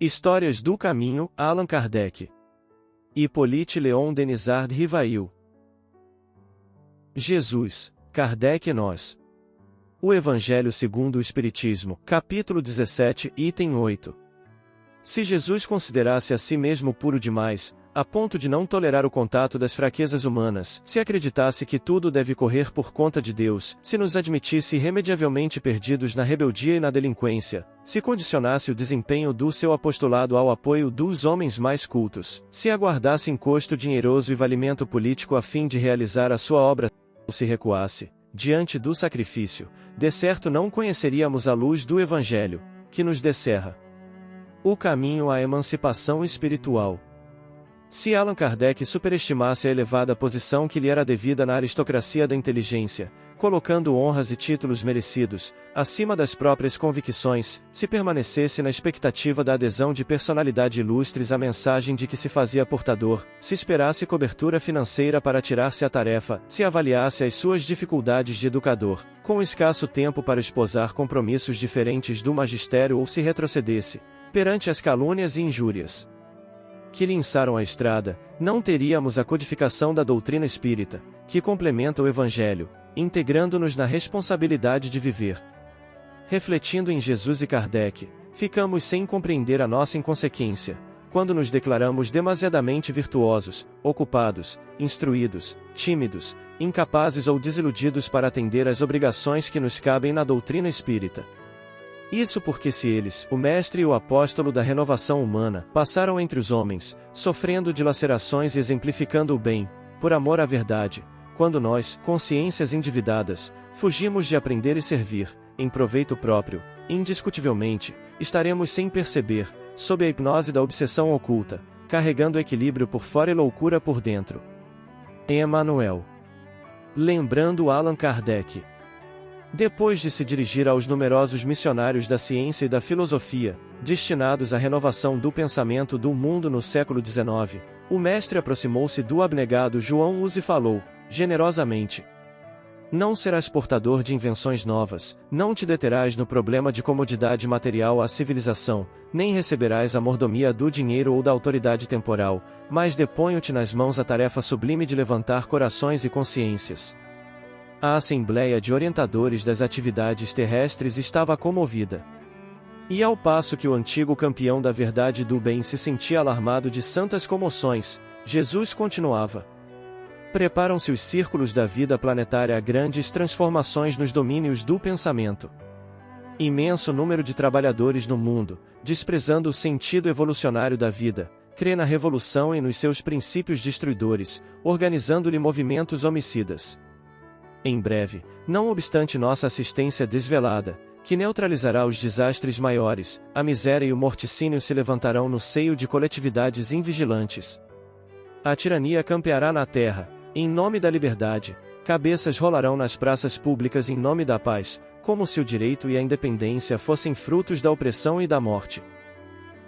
Histórias do Caminho, Allan Kardec. Hippolyte Léon Denisard Rivail. Jesus, Kardec e nós. O Evangelho segundo o Espiritismo, capítulo 17, item 8. Se Jesus considerasse a si mesmo puro demais, a ponto de não tolerar o contato das fraquezas humanas, se acreditasse que tudo deve correr por conta de Deus, se nos admitisse irremediavelmente perdidos na rebeldia e na delinquência, se condicionasse o desempenho do seu apostolado ao apoio dos homens mais cultos, se aguardasse encosto dinheiroso e valimento político a fim de realizar a sua obra, ou se recuasse, diante do sacrifício, de certo não conheceríamos a luz do Evangelho, que nos descerra o caminho à emancipação espiritual. Se Allan Kardec superestimasse a elevada posição que lhe era devida na aristocracia da inteligência, colocando honras e títulos merecidos, acima das próprias convicções, se permanecesse na expectativa da adesão de personalidade ilustres à mensagem de que se fazia portador, se esperasse cobertura financeira para tirar-se a tarefa, se avaliasse as suas dificuldades de educador, com escasso tempo para esposar compromissos diferentes do magistério ou se retrocedesse, perante as calúnias e injúrias que lhe ençaram a estrada, não teríamos a codificação da doutrina espírita, que complementa o Evangelho, integrando-nos na responsabilidade de viver. Refletindo em Jesus e Kardec, ficamos sem compreender a nossa inconsequência, quando nos declaramos demasiadamente virtuosos, ocupados, instruídos, tímidos, incapazes ou desiludidos para atender às obrigações que nos cabem na doutrina espírita. Isso porque se eles, o Mestre e o Apóstolo da renovação humana, passaram entre os homens, sofrendo dilacerações e exemplificando o bem, por amor à verdade, quando nós, consciências endividadas, fugimos de aprender e servir, em proveito próprio, indiscutivelmente, estaremos sem perceber, sob a hipnose da obsessão oculta, carregando equilíbrio por fora e loucura por dentro. Emmanuel. Lembrando Allan Kardec. Depois de se dirigir aos numerosos missionários da ciência e da filosofia, destinados à renovação do pensamento do mundo no século XIX, o mestre aproximou-se do abnegado João Hus e falou, generosamente: não serás portador de invenções novas, não te deterás no problema de comodidade material à civilização, nem receberás a mordomia do dinheiro ou da autoridade temporal, mas deponho-te nas mãos a tarefa sublime de levantar corações e consciências. A Assembleia de Orientadores das Atividades Terrestres estava comovida. E ao passo que o antigo campeão da verdade e do bem se sentia alarmado de santas comoções, Jesus continuava: preparam-se os círculos da vida planetária a grandes transformações nos domínios do pensamento. Imenso número de trabalhadores no mundo, desprezando o sentido evolucionário da vida, crê na revolução e nos seus princípios destruidores, organizando-lhe movimentos homicidas. Em breve, não obstante nossa assistência desvelada, que neutralizará os desastres maiores, a miséria e o morticínio se levantarão no seio de coletividades invigilantes. A tirania campeará na terra, em nome da liberdade, cabeças rolarão nas praças públicas em nome da paz, como se o direito e a independência fossem frutos da opressão e da morte.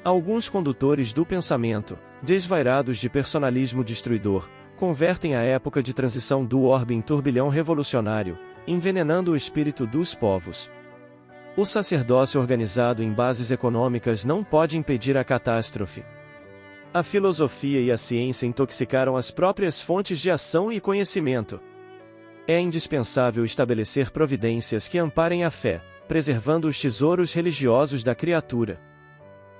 Alguns condutores do pensamento, desvairados de personalismo destruidor, convertem a época de transição do orbe em turbilhão revolucionário, envenenando o espírito dos povos. O sacerdócio organizado em bases econômicas não pode impedir a catástrofe. A filosofia e a ciência intoxicaram as próprias fontes de ação e conhecimento. É indispensável estabelecer providências que amparem a fé, preservando os tesouros religiosos da criatura.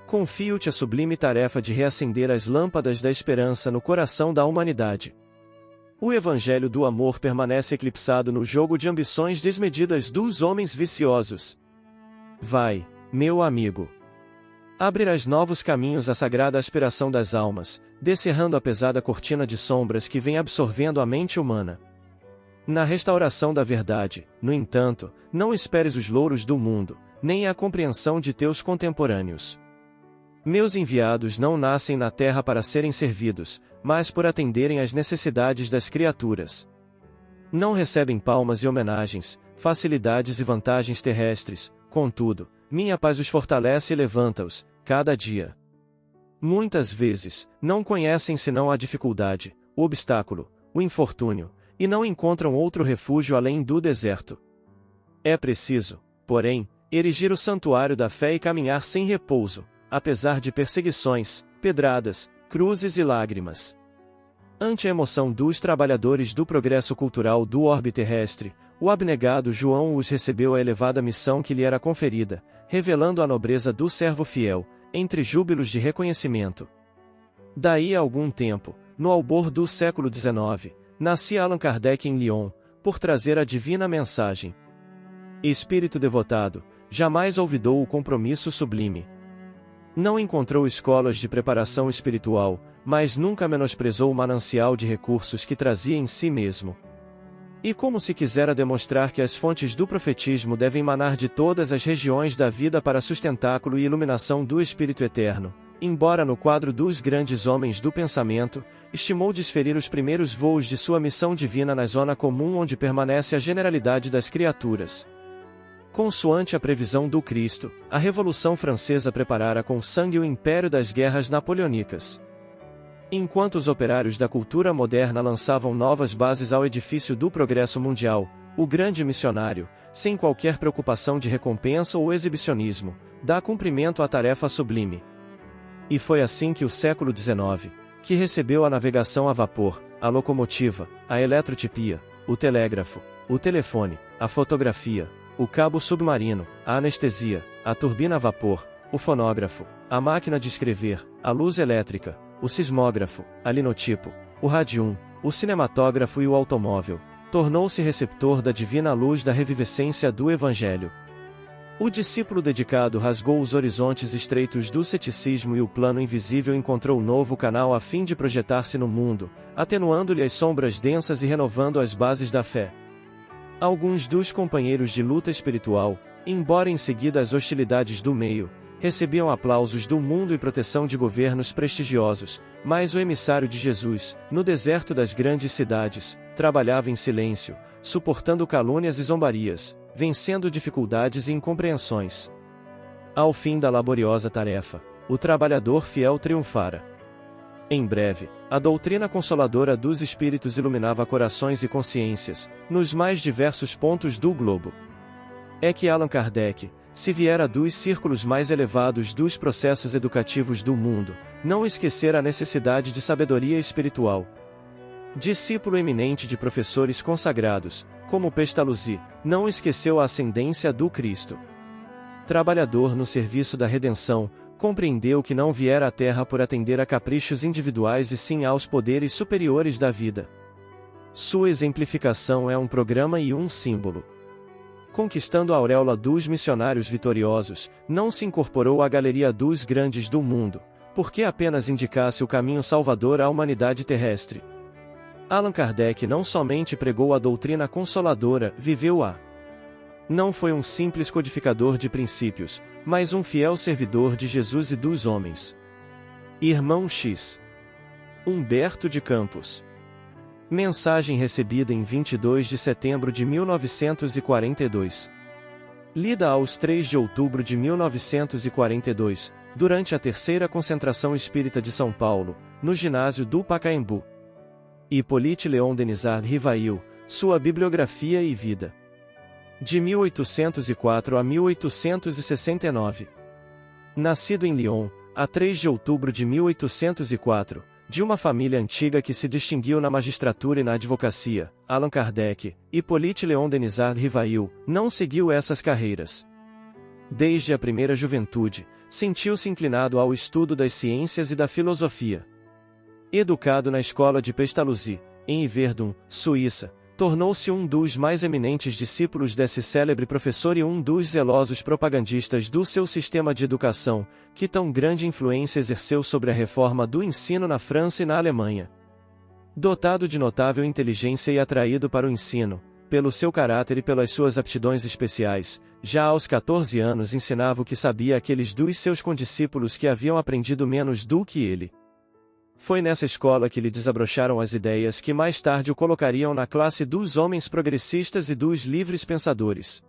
Confio-te a sublime tarefa de reacender as lâmpadas da esperança no coração da humanidade. O Evangelho do amor permanece eclipsado no jogo de ambições desmedidas dos homens viciosos. Vai, meu amigo. Abrirás novos caminhos à sagrada aspiração das almas, descerrando a pesada cortina de sombras que vem absorvendo a mente humana. Na restauração da verdade, no entanto, não esperes os louros do mundo, nem a compreensão de teus contemporâneos. Meus enviados não nascem na terra para serem servidos, mas por atenderem às necessidades das criaturas. Não recebem palmas e homenagens, facilidades e vantagens terrestres, contudo, minha paz os fortalece e levanta-os, cada dia. Muitas vezes, não conhecem senão a dificuldade, o obstáculo, o infortúnio, e não encontram outro refúgio além do deserto. É preciso, porém, erigir o santuário da fé e caminhar sem repouso, apesar de perseguições, pedradas, cruzes e lágrimas. Ante a emoção dos trabalhadores do progresso cultural do orbe terrestre, o abnegado João os recebeu a elevada missão que lhe era conferida, revelando a nobreza do servo fiel, entre júbilos de reconhecimento. Daí a algum tempo, no albor do século XIX, nascia Allan Kardec em Lyon, por trazer a divina mensagem. Espírito devotado, jamais olvidou o compromisso sublime. Não encontrou escolas de preparação espiritual, mas nunca menosprezou o manancial de recursos que trazia em si mesmo. E como se quisera demonstrar que as fontes do profetismo devem manar de todas as regiões da vida para sustentáculo e iluminação do Espírito Eterno, embora no quadro dos grandes homens do pensamento, estimou desferir os primeiros voos de sua missão divina na zona comum onde permanece a generalidade das criaturas. Consoante a previsão do Cristo, a Revolução Francesa preparara com sangue o império das guerras napoleônicas. Enquanto os operários da cultura moderna lançavam novas bases ao edifício do progresso mundial, o grande missionário, sem qualquer preocupação de recompensa ou exibicionismo, dá cumprimento à tarefa sublime. E foi assim que o século XIX, que recebeu a navegação a vapor, a locomotiva, a eletrotipia, o telégrafo, o telefone, a fotografia, o cabo submarino, a anestesia, a turbina a vapor, o fonógrafo, a máquina de escrever, a luz elétrica, o sismógrafo, a linotipo, o radium, o cinematógrafo e o automóvel, tornou-se receptor da divina luz da revivescência do Evangelho. O discípulo dedicado rasgou os horizontes estreitos do ceticismo e o plano invisível encontrou novo canal a fim de projetar-se no mundo, atenuando-lhe as sombras densas e renovando as bases da fé. Alguns dos companheiros de luta espiritual, embora em seguida as hostilidades do meio, recebiam aplausos do mundo e proteção de governos prestigiosos, mas o emissário de Jesus, no deserto das grandes cidades, trabalhava em silêncio, suportando calúnias e zombarias, vencendo dificuldades e incompreensões. Ao fim da laboriosa tarefa, o trabalhador fiel triunfara. Em breve, a doutrina consoladora dos Espíritos iluminava corações e consciências, nos mais diversos pontos do globo. É que Allan Kardec, se viera dos círculos mais elevados dos processos educativos do mundo, não esquecera a necessidade de sabedoria espiritual. Discípulo eminente de professores consagrados, como Pestalozzi, não esqueceu a ascendência do Cristo. Trabalhador no serviço da redenção, compreendeu que não viera à Terra por atender a caprichos individuais e sim aos poderes superiores da vida. Sua exemplificação é um programa e um símbolo. Conquistando a auréola dos missionários vitoriosos, não se incorporou à galeria dos grandes do mundo, porque apenas indicasse o caminho salvador à humanidade terrestre. Allan Kardec não somente pregou a doutrina consoladora, viveu-a. Não foi um simples codificador de princípios, mas um fiel servidor de Jesus e dos homens. Irmão X. Humberto de Campos. Mensagem recebida em 22 de setembro de 1942. Lida aos 3 de outubro de 1942, durante a terceira concentração espírita de São Paulo, no ginásio do Pacaembu. Hippolyte Léon Denisard Rivail, sua bibliografia e vida. De 1804 a 1869. Nascido em Lyon, a 3 de outubro de 1804, de uma família antiga que se distinguiu na magistratura e na advocacia, Allan Kardec, Hippolyte Léon Denisard Rivail, não seguiu essas carreiras. Desde a primeira juventude, sentiu-se inclinado ao estudo das ciências e da filosofia. Educado na escola de Pestalozzi, em Yverdon, Suíça, tornou-se um dos mais eminentes discípulos desse célebre professor e um dos zelosos propagandistas do seu sistema de educação, que tão grande influência exerceu sobre a reforma do ensino na França e na Alemanha. Dotado de notável inteligência e atraído para o ensino, pelo seu caráter e pelas suas aptidões especiais, já aos 14 anos ensinava o que sabia àqueles dos seus condiscípulos que haviam aprendido menos do que ele. Foi nessa escola que lhe desabrocharam as ideias que mais tarde o colocariam na classe dos homens progressistas e dos livres pensadores.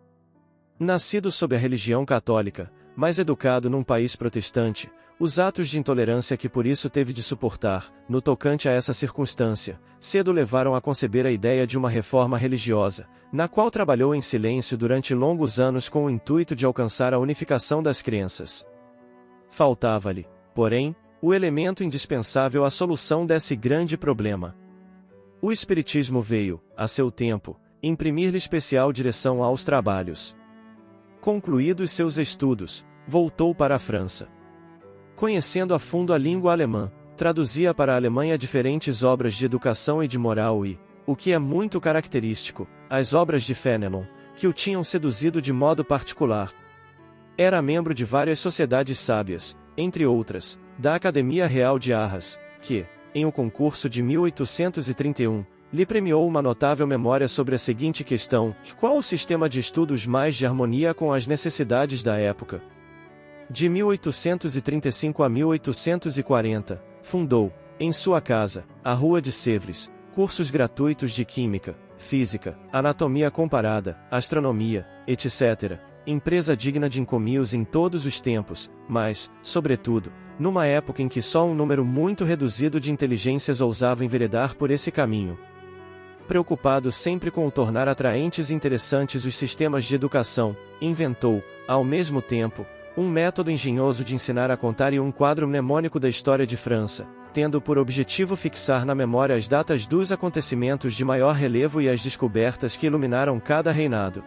Nascido sob a religião católica, mas educado num país protestante, os atos de intolerância que por isso teve de suportar, no tocante a essa circunstância, cedo levaram a conceber a ideia de uma reforma religiosa, na qual trabalhou em silêncio durante longos anos com o intuito de alcançar a unificação das crenças. Faltava-lhe, porém, o elemento indispensável à solução desse grande problema. O Espiritismo veio, a seu tempo, imprimir-lhe especial direção aos trabalhos. Concluídos seus estudos, voltou para a França. Conhecendo a fundo a língua alemã, traduzia para a Alemanha diferentes obras de educação e de moral e, o que é muito característico, as obras de Fénelon, que o tinham seduzido de modo particular. Era membro de várias sociedades sábias, entre outras, da Academia Real de Arras, que, em um concurso de 1831, lhe premiou uma notável memória sobre a seguinte questão: qual o sistema de estudos mais de harmonia com as necessidades da época? De 1835 a 1840, fundou, em sua casa, a Rua de Sèvres, cursos gratuitos de Química, Física, Anatomia Comparada, Astronomia, etc., empresa digna de encomios em todos os tempos, mas, sobretudo, numa época em que só um número muito reduzido de inteligências ousava enveredar por esse caminho. Preocupado sempre com o tornar atraentes e interessantes os sistemas de educação, inventou, ao mesmo tempo, um método engenhoso de ensinar a contar e um quadro mnemônico da história de França, tendo por objetivo fixar na memória as datas dos acontecimentos de maior relevo e as descobertas que iluminaram cada reinado.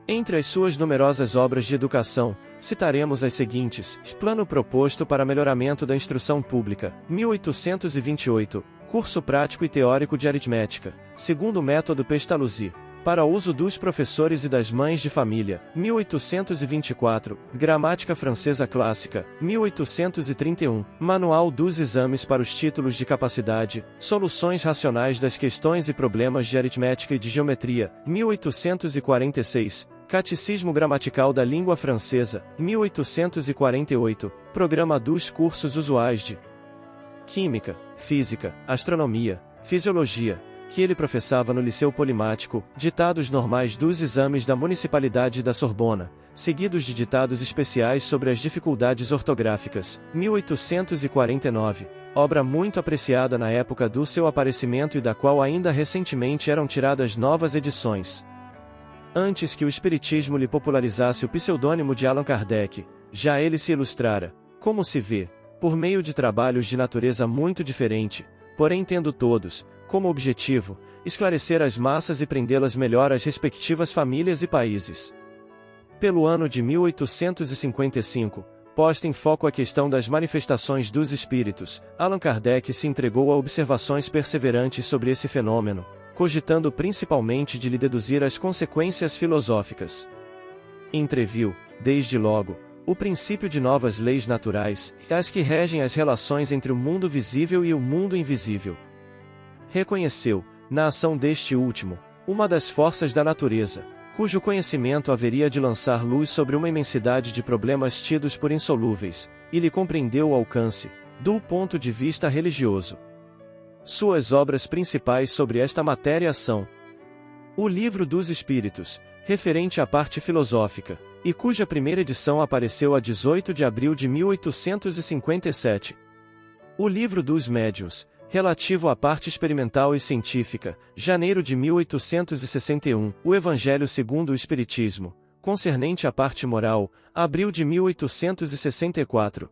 Entre as suas numerosas obras de educação, citaremos as seguintes: Plano proposto para melhoramento da instrução pública, 1828, Curso prático e teórico de aritmética, segundo método Pestalozzi, para uso dos professores e das mães de família, 1824, Gramática Francesa Clássica, 1831, Manual dos Exames para os Títulos de Capacidade, Soluções Racionais das Questões e Problemas de Aritmética e de Geometria, 1846, Catecismo Gramatical da Língua Francesa, 1848, Programa dos Cursos Usuais de Química, Física, Astronomia, Fisiologia, que ele professava no Liceu Polimático, ditados normais dos exames da Municipalidade da Sorbona, seguidos de ditados especiais sobre as dificuldades ortográficas, 1849, obra muito apreciada na época do seu aparecimento e da qual ainda recentemente eram tiradas novas edições. Antes que o Espiritismo lhe popularizasse o pseudônimo de Allan Kardec, já ele se ilustrara, como se vê, por meio de trabalhos de natureza muito diferente, porém tendo todos, como objetivo, esclarecer as massas e prendê-las melhor às respectivas famílias e países. Pelo ano de 1855, posta em foco a questão das manifestações dos espíritos, Allan Kardec se entregou a observações perseverantes sobre esse fenômeno, cogitando principalmente de lhe deduzir as consequências filosóficas. Entreviu, desde logo, o princípio de novas leis naturais, as que regem as relações entre o mundo visível e o mundo invisível. Reconheceu, na ação deste último, uma das forças da natureza, cujo conhecimento haveria de lançar luz sobre uma imensidade de problemas tidos por insolúveis, e lhe compreendeu o alcance, do ponto de vista religioso. Suas obras principais sobre esta matéria são: o Livro dos Espíritos, referente à parte filosófica, e cuja primeira edição apareceu a 18 de abril de 1857. O Livro dos Médiuns, relativo à parte experimental e científica, janeiro de 1861, o Evangelho segundo o Espiritismo, concernente à parte moral, abril de 1864.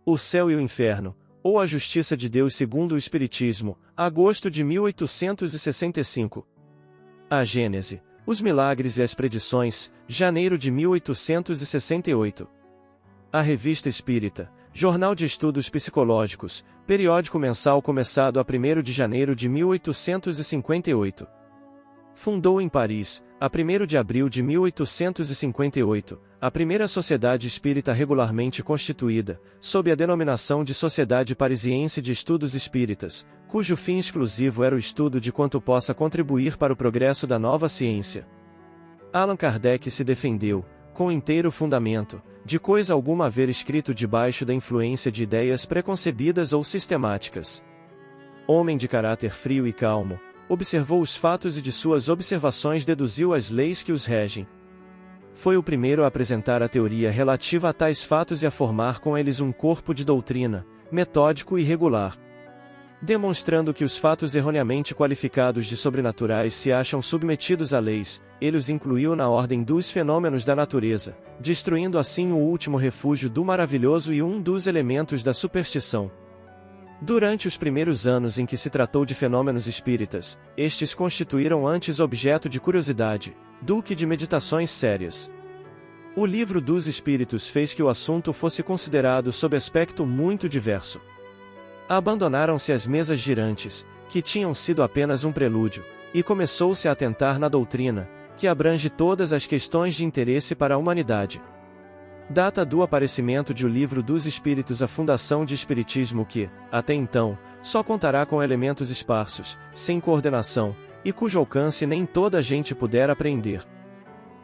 O Céu e o Inferno, ou a Justiça de Deus segundo o Espiritismo, agosto de 1865. A Gênese, os Milagres e as Predições, janeiro de 1868. A Revista Espírita, Jornal de Estudos Psicológicos, periódico mensal começado a 1º de janeiro de 1858. Fundou em Paris, a 1º de abril de 1858, a primeira sociedade espírita regularmente constituída, sob a denominação de Sociedade Parisiense de Estudos Espíritas, cujo fim exclusivo era o estudo de quanto possa contribuir para o progresso da nova ciência. Allan Kardec se defendeu, com inteiro fundamento, de coisa alguma haver escrito debaixo da influência de ideias preconcebidas ou sistemáticas. Homem de caráter frio e calmo, observou os fatos e de suas observações deduziu as leis que os regem. Foi o primeiro a apresentar a teoria relativa a tais fatos e a formar com eles um corpo de doutrina, metódico e regular. Demonstrando que os fatos erroneamente qualificados de sobrenaturais se acham submetidos a leis, ele os incluiu na ordem dos fenômenos da natureza, destruindo assim o último refúgio do maravilhoso e um dos elementos da superstição. Durante os primeiros anos em que se tratou de fenômenos espíritas, estes constituíram antes objeto de curiosidade, do que de meditações sérias. O Livro dos Espíritos fez que o assunto fosse considerado sob aspecto muito diverso. Abandonaram-se as mesas girantes, que tinham sido apenas um prelúdio, e começou-se a atentar na doutrina, que abrange todas as questões de interesse para a humanidade. Data do aparecimento de O Livro dos Espíritos a fundação de Espiritismo que, até então, só contará com elementos esparsos, sem coordenação, e cujo alcance nem toda a gente pudera apreender.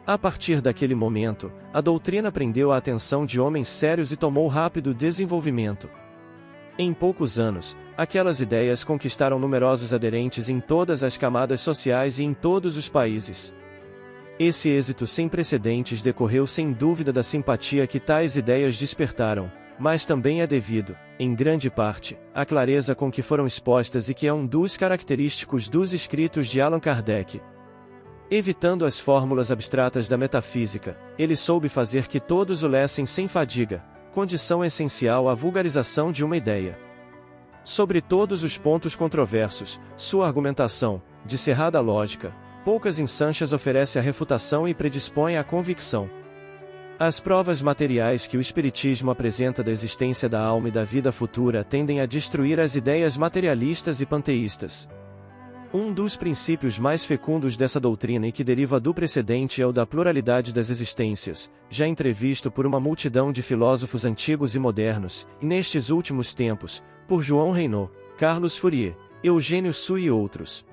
A partir daquele momento, a doutrina prendeu a atenção de homens sérios e tomou rápido desenvolvimento. Em poucos anos, aquelas ideias conquistaram numerosos aderentes em todas as camadas sociais e em todos os países. Esse êxito sem precedentes decorreu sem dúvida da simpatia que tais ideias despertaram, mas também é devido, em grande parte, à clareza com que foram expostas e que é um dos característicos dos escritos de Allan Kardec. Evitando as fórmulas abstratas da metafísica, ele soube fazer que todos o lessem sem fadiga, condição essencial à vulgarização de uma ideia. Sobre todos os pontos controversos, sua argumentação, de cerrada lógica, poucas ensanchas oferece a refutação e predispõe à convicção. As provas materiais que o Espiritismo apresenta da existência da alma e da vida futura tendem a destruir as ideias materialistas e panteístas. Um dos princípios mais fecundos dessa doutrina e que deriva do precedente é o da pluralidade das existências, já entrevisto por uma multidão de filósofos antigos e modernos, e nestes últimos tempos, por João Reynaud, Carlos Fourier, Eugênio Sui e outros.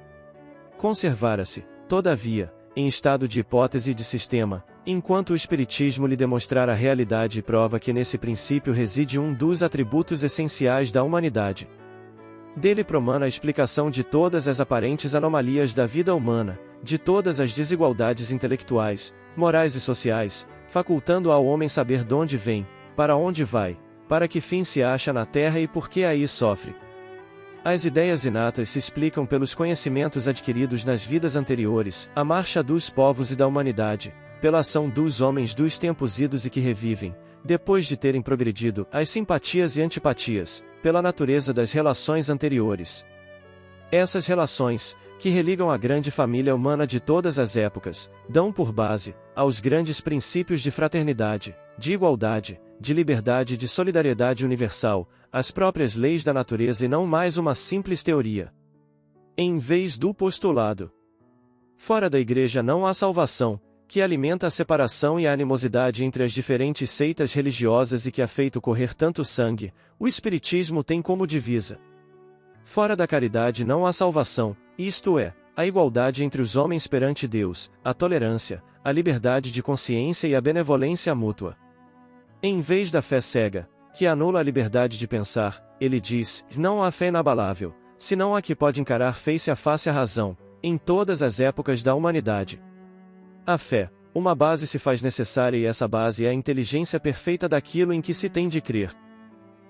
Conservara-se, todavia, em estado de hipótese e de sistema, enquanto o Espiritismo lhe demonstrar a realidade e prova que nesse princípio reside um dos atributos essenciais da humanidade. Dele promana a explicação de todas as aparentes anomalias da vida humana, de todas as desigualdades intelectuais, morais e sociais, facultando ao homem saber de onde vem, para onde vai, para que fim se acha na terra e por que aí sofre. As ideias inatas se explicam pelos conhecimentos adquiridos nas vidas anteriores, a marcha dos povos e da humanidade, pela ação dos homens dos tempos idos e que revivem, depois de terem progredido, as simpatias e antipatias, pela natureza das relações anteriores. Essas relações, que religam a grande família humana de todas as épocas, dão por base, aos grandes princípios de fraternidade, de igualdade, de liberdade e de solidariedade universal, as próprias leis da natureza e não mais uma simples teoria. Em vez do postulado, fora da Igreja não há salvação, que alimenta a separação e a animosidade entre as diferentes seitas religiosas e que ha feito correr tanto sangue, o Espiritismo tem como divisa: fora da caridade não há salvação, isto é, a igualdade entre os homens perante Deus, a tolerância, a liberdade de consciência e a benevolência mútua. Em vez da fé cega, que anula a liberdade de pensar, ele diz: não há fé inabalável, senão a que pode encarar face a face a razão, em todas as épocas da humanidade. A fé, uma base se faz necessária e essa base é a inteligência perfeita daquilo em que se tem de crer.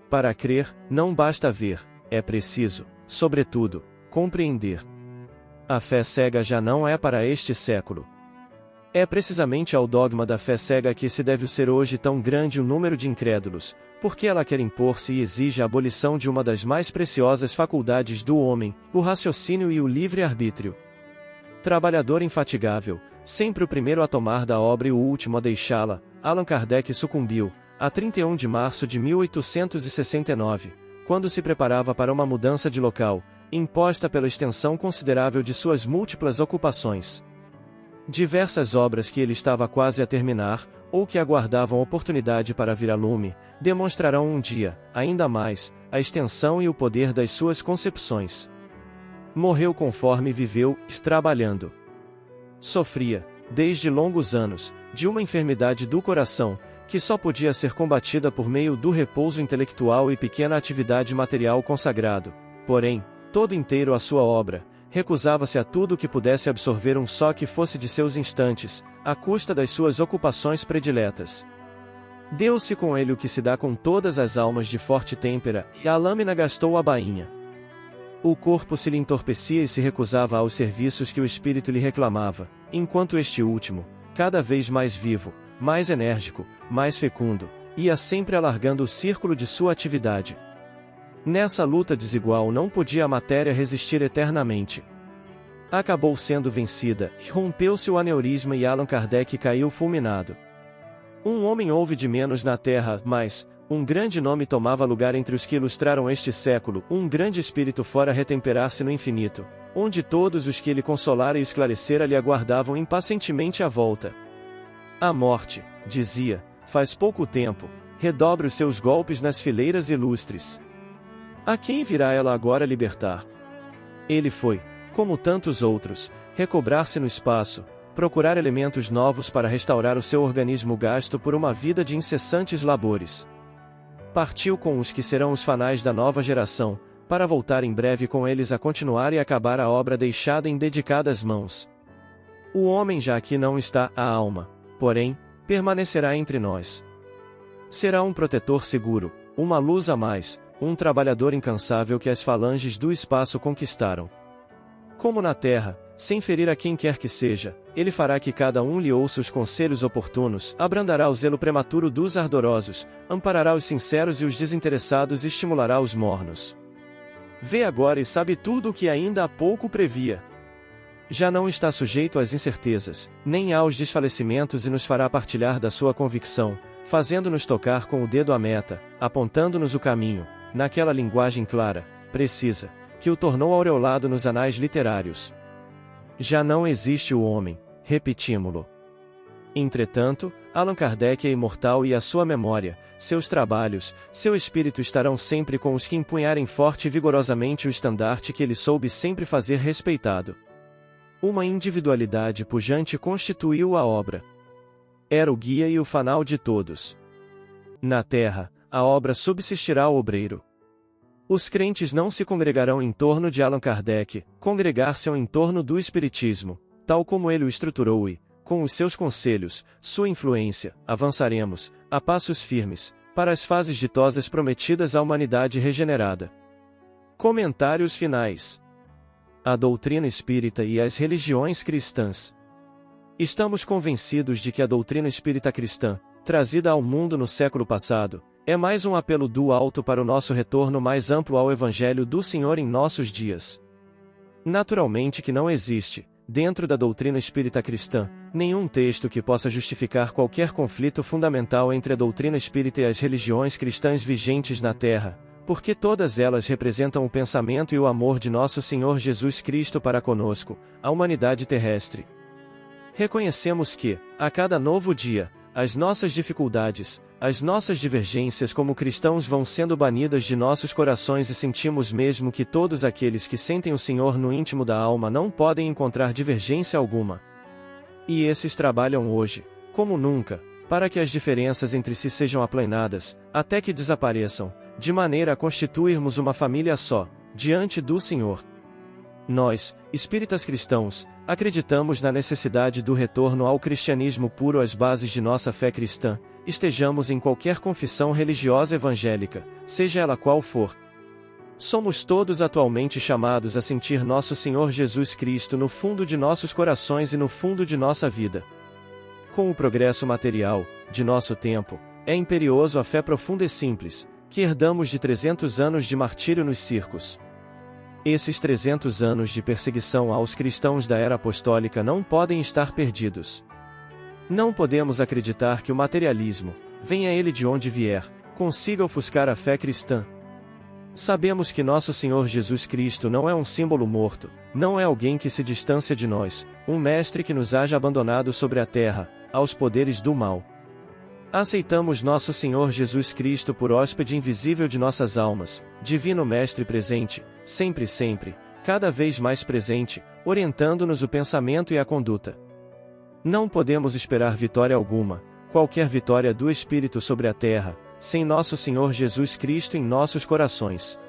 Para crer, não basta ver, é preciso, sobretudo, compreender. A fé cega já não é para este século. É precisamente ao dogma da fé cega que se deve ser hoje tão grande o número de incrédulos, porque ela quer impor-se e exige a abolição de uma das mais preciosas faculdades do homem, o raciocínio e o livre-arbítrio. Trabalhador infatigável, sempre o primeiro a tomar da obra e o último a deixá-la, Allan Kardec sucumbiu, a 31 de março de 1869, quando se preparava para uma mudança de local, imposta pela extensão considerável de suas múltiplas ocupações. Diversas obras que ele estava quase a terminar, ou que aguardavam oportunidade para vir a lume, demonstrarão um dia, ainda mais, a extensão e o poder das suas concepções. Morreu conforme viveu, trabalhando. Sofria, desde longos anos, de uma enfermidade do coração, que só podia ser combatida por meio do repouso intelectual e pequena atividade material consagrado. Porém, todo inteiro à sua obra, recusava-se a tudo que pudesse absorver um só que fosse de seus instantes, à custa das suas ocupações prediletas. Deu-se com ele o que se dá com todas as almas de forte têmpera, e a lâmina gastou a bainha. O corpo se lhe entorpecia e se recusava aos serviços que o espírito lhe reclamava, enquanto este último, cada vez mais vivo, mais enérgico, mais fecundo, ia sempre alargando o círculo de sua atividade. Nessa luta desigual não podia a matéria resistir eternamente. Acabou sendo vencida, rompeu-se o aneurisma e Allan Kardec caiu fulminado. Um homem houve de menos na Terra, mas um grande nome tomava lugar entre os que ilustraram este século, um grande espírito fora retemperar-se no infinito, onde todos os que ele consolara e esclarecera lhe aguardavam impacientemente a volta. A morte, dizia, faz pouco tempo, redobre os seus golpes nas fileiras ilustres. A quem virá ela agora libertar? Ele foi, como tantos outros, recobrar-se no espaço, procurar elementos novos para restaurar o seu organismo gasto por uma vida de incessantes labores. Partiu com os que serão os fanais da nova geração, para voltar em breve com eles a continuar e acabar a obra deixada em dedicadas mãos. O homem já aqui não está, a alma, porém, permanecerá entre nós. Será um protetor seguro, uma luz a mais, um trabalhador incansável que as falanges do espaço conquistaram. Como na terra, sem ferir a quem quer que seja, ele fará que cada um lhe ouça os conselhos oportunos, abrandará o zelo prematuro dos ardorosos, amparará os sinceros e os desinteressados e estimulará os mornos. Vê agora e sabe tudo o que ainda há pouco previa. Já não está sujeito às incertezas, nem aos desfalecimentos e nos fará partilhar da sua convicção, fazendo-nos tocar com o dedo a meta, apontando-nos o caminho, naquela linguagem clara, precisa, que o tornou aureolado nos anais literários. Já não existe o homem, repetímo-lo. Entretanto, Allan Kardec é imortal e a sua memória, seus trabalhos, seu espírito estarão sempre com os que empunharem forte e vigorosamente o estandarte que ele soube sempre fazer respeitado. Uma individualidade pujante constituiu a obra. Era o guia e o fanal de todos. Na terra, a obra subsistirá ao obreiro. Os crentes não se congregarão em torno de Allan Kardec, congregar-se-ão em torno do Espiritismo, tal como ele o estruturou e, com os seus conselhos, sua influência, avançaremos, a passos firmes, para as fases ditosas prometidas à humanidade regenerada. Comentários finais. A doutrina espírita e as religiões cristãs. Estamos convencidos de que a doutrina espírita cristã, trazida ao mundo no século passado, é mais um apelo do alto para o nosso retorno mais amplo ao Evangelho do Senhor em nossos dias. Naturalmente que não existe, dentro da doutrina espírita cristã, nenhum texto que possa justificar qualquer conflito fundamental entre a doutrina espírita e as religiões cristãs vigentes na Terra, porque todas elas representam o pensamento e o amor de nosso Senhor Jesus Cristo para conosco, a humanidade terrestre. Reconhecemos que, a cada novo dia, as nossas dificuldades, as nossas divergências como cristãos vão sendo banidas de nossos corações e sentimos mesmo que todos aqueles que sentem o Senhor no íntimo da alma não podem encontrar divergência alguma. E esses trabalham hoje, como nunca, para que as diferenças entre si sejam aplanadas, até que desapareçam, de maneira a constituirmos uma família só, diante do Senhor. Nós, espíritas cristãos, acreditamos na necessidade do retorno ao cristianismo puro às bases de nossa fé cristã, estejamos em qualquer confissão religiosa evangélica, seja ela qual for. Somos todos atualmente chamados a sentir nosso Senhor Jesus Cristo no fundo de nossos corações e no fundo de nossa vida. Com o progresso material, de nosso tempo, é imperioso a fé profunda e simples, que herdamos de 300 anos de martírio nos circos. Esses 300 anos de perseguição aos cristãos da era apostólica não podem estar perdidos. Não podemos acreditar que o materialismo, venha ele de onde vier, consiga ofuscar a fé cristã. Sabemos que nosso Senhor Jesus Cristo não é um símbolo morto, não é alguém que se distancia de nós, um mestre que nos haja abandonado sobre a terra, aos poderes do mal. Aceitamos nosso Senhor Jesus Cristo por hóspede invisível de nossas almas, divino mestre presente, sempre, cada vez mais presente, orientando-nos o pensamento e a conduta. Não podemos esperar vitória alguma, qualquer vitória do Espírito sobre a terra, sem nosso Senhor Jesus Cristo em nossos corações.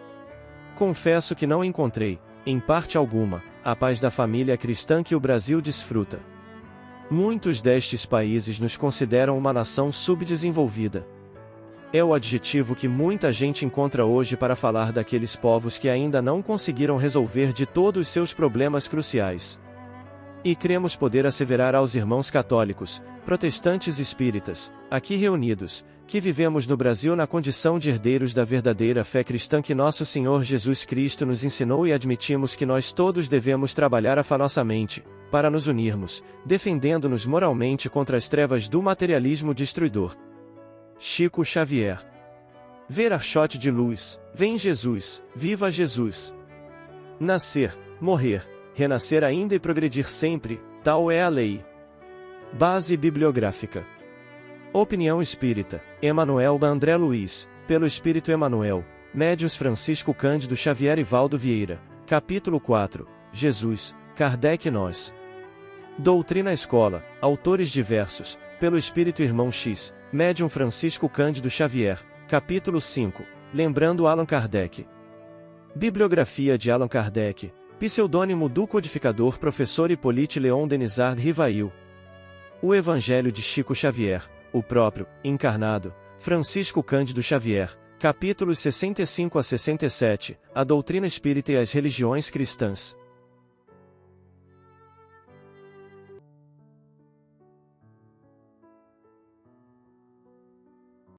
Confesso que não encontrei, em parte alguma, a paz da família cristã que o Brasil desfruta. Muitos destes países nos consideram uma nação subdesenvolvida. É o adjetivo que muita gente encontra hoje para falar daqueles povos que ainda não conseguiram resolver de todos os seus problemas cruciais. E cremos poder asseverar aos irmãos católicos, protestantes e espíritas, aqui reunidos, que vivemos no Brasil na condição de herdeiros da verdadeira fé cristã que nosso Senhor Jesus Cristo nos ensinou e admitimos que nós todos devemos trabalhar afanosamente, para nos unirmos, defendendo-nos moralmente contra as trevas do materialismo destruidor. Chico Xavier. Ver archote de luz, vem Jesus, viva Jesus. Nascer, morrer, renascer ainda e progredir sempre, tal é a lei. Base bibliográfica. Opinião Espírita, Emanuel André Luiz, pelo Espírito Emanuel, Médiuns Francisco Cândido Xavier e Valdo Vieira, capítulo 4, Jesus, Kardec e nós. Doutrina Escola, autores diversos, pelo Espírito Irmão X, Médium Francisco Cândido Xavier, capítulo 5, lembrando Allan Kardec. Bibliografia de Allan Kardec, pseudônimo do codificador Professor Hippolyte Léon Denisard Rivail. O Evangelho de Chico Xavier, o próprio, encarnado, Francisco Cândido Xavier, capítulos 65 a 67, a doutrina espírita e as religiões cristãs.